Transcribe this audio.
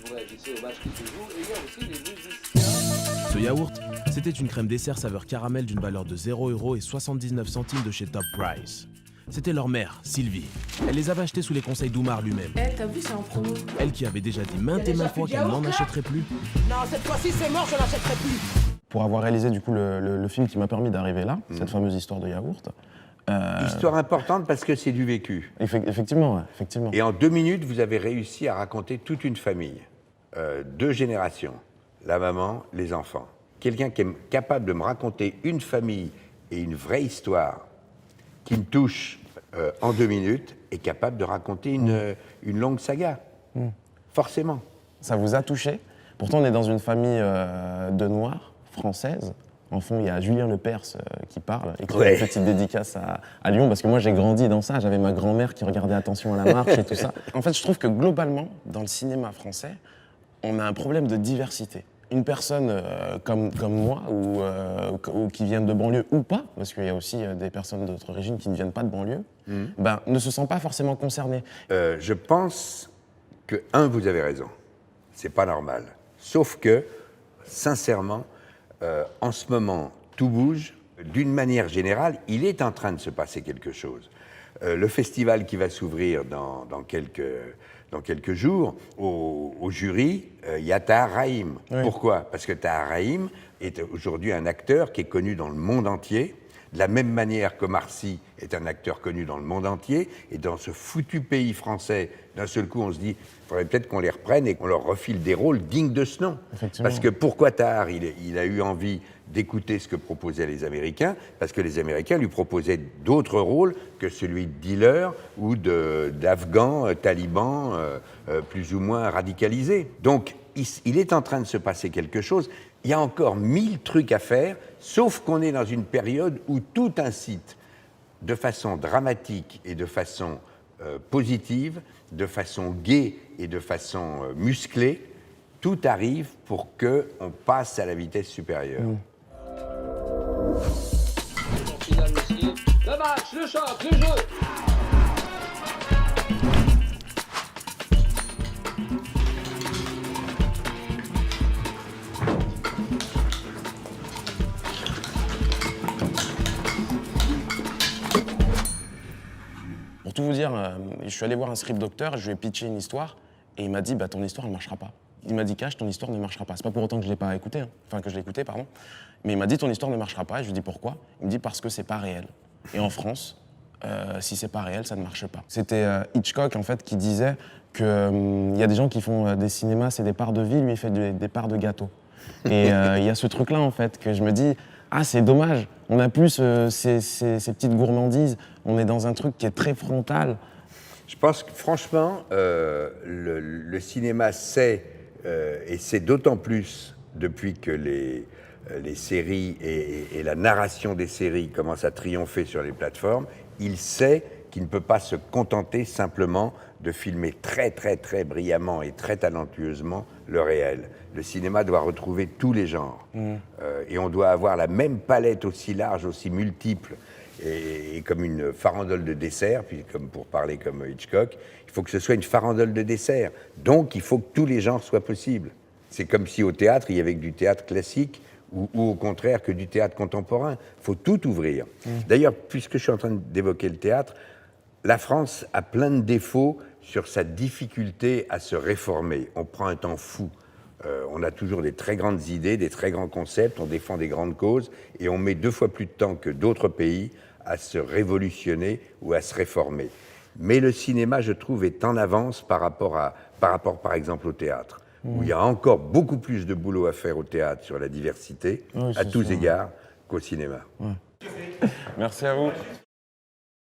pourrez assister au match qui se joue. Et il y a aussi les musiciens. Ce yaourt, c'était une crème dessert saveur caramel d'une valeur de 0 € et 79 centimes de chez Top Price. C'était leur mère, Sylvie. Elle les avait achetés sous les conseils d'Oumar lui-même. Eh, t'as vu, c'est en promo. Elle qui avait déjà dit maintes et maintes fois qu'elle n'en achèterait plus. Non, cette fois-ci, c'est mort, je n'achèterai plus. Pour avoir réalisé du coup le film qui m'a permis d'arriver là, cette fameuse histoire de yaourt. Histoire importante parce que c'est du vécu. Effectivement, ouais, effectivement. Et en 2 minutes, vous avez réussi à raconter toute une famille, 2 générations, la maman, les enfants. Quelqu'un qui est capable de me raconter une famille et une vraie histoire qui me touche en 2 minutes est capable de raconter une longue saga. Forcément. Ça vous a touché. Pourtant, on est dans une famille de Noirs, française. En fond, il y a Julien Lepers qui parle et qui fait une petite dédicace à Lyon, parce que moi, j'ai grandi dans ça. J'avais ma grand-mère qui regardait Attention à la marche et tout ça. En fait, je trouve que globalement, dans le cinéma français, on a un problème de diversité. Une personne comme moi, ou qui viennent de banlieue ou pas, parce qu'il y a aussi des personnes d'autres origines qui ne viennent pas de banlieue, ne se sent pas forcément concernée. Je pense que, vous avez raison. C'est pas normal. Sauf que, sincèrement, en ce moment, tout bouge. D'une manière générale, il est en train de se passer quelque chose. Le festival qui va s'ouvrir dans quelques jours, au jury, il y a Tahar Rahim. Oui. Pourquoi? Parce que Tahar Rahim est aujourd'hui un acteur qui est connu dans le monde entier, de la même manière qu'Omar Sy est un acteur connu dans le monde entier, et dans ce foutu pays français, d'un seul coup, on se dit, il faudrait peut-être qu'on les reprenne et qu'on leur refile des rôles dignes de ce nom. Parce que pourquoi Tahar, il a eu envie d'écouter ce que proposaient les Américains? Parce que les Américains lui proposaient d'autres rôles que celui de dealer ou d'Afghan, taliban, plus ou moins radicalisé. Donc, il est en train de se passer quelque chose. Il y a encore 1000 trucs à faire, sauf qu'on est dans une période où tout incite de façon dramatique et de façon positive, de façon gaie et de façon musclée. Tout arrive pour qu'on passe à la vitesse supérieure. Le match, le choc, le jeu. Pour tout vous dire, je suis allé voir un script docteur, je lui ai pitché une histoire, et il m'a dit ton histoire ne marchera pas. Il m'a dit Cash, ton histoire ne marchera pas. C'est pas pour autant que je l'ai pas écouté, enfin que je l'ai écouté, pardon. Mais il m'a dit ton histoire ne marchera pas, et je lui ai dit pourquoi? Il me dit parce que c'est pas réel. Et en France, si c'est pas réel, ça ne marche pas. C'était Hitchcock en fait qui disait que y a des gens qui font des cinémas, c'est des parts de vie, lui il fait des parts de gâteau. Et il y a ce truc-là en fait que je me dis c'est dommage, on a plus ces petites gourmandises, on est dans un truc qui est très frontal. Je pense que franchement, le cinéma sait, et c'est d'autant plus depuis que les séries et la narration des séries commencent à triompher sur les plateformes, il sait qu'il ne peut pas se contenter simplement de filmer très très très brillamment et très talentueusement le réel. Le cinéma doit retrouver tous les genres. Et on doit avoir la même palette aussi large, aussi multiple, et comme une farandole de dessert, puis comme pour parler comme Hitchcock, il faut que ce soit une farandole de dessert. Donc il faut que tous les genres soient possibles. C'est comme si au théâtre, il y avait que du théâtre classique, ou au contraire que du théâtre contemporain. Il faut tout ouvrir. D'ailleurs, puisque je suis en train d'évoquer le théâtre, la France a plein de défauts sur sa difficulté à se réformer. On prend un temps fou. On a toujours des très grandes idées, des très grands concepts, on défend des grandes causes, et on met 2 fois plus de temps que d'autres pays à se révolutionner ou à se réformer. Mais le cinéma, je trouve, est en avance par rapport, par exemple, au théâtre, où il y a encore beaucoup plus de boulot à faire au théâtre sur la diversité, à tous égards, qu'au cinéma. Merci à vous.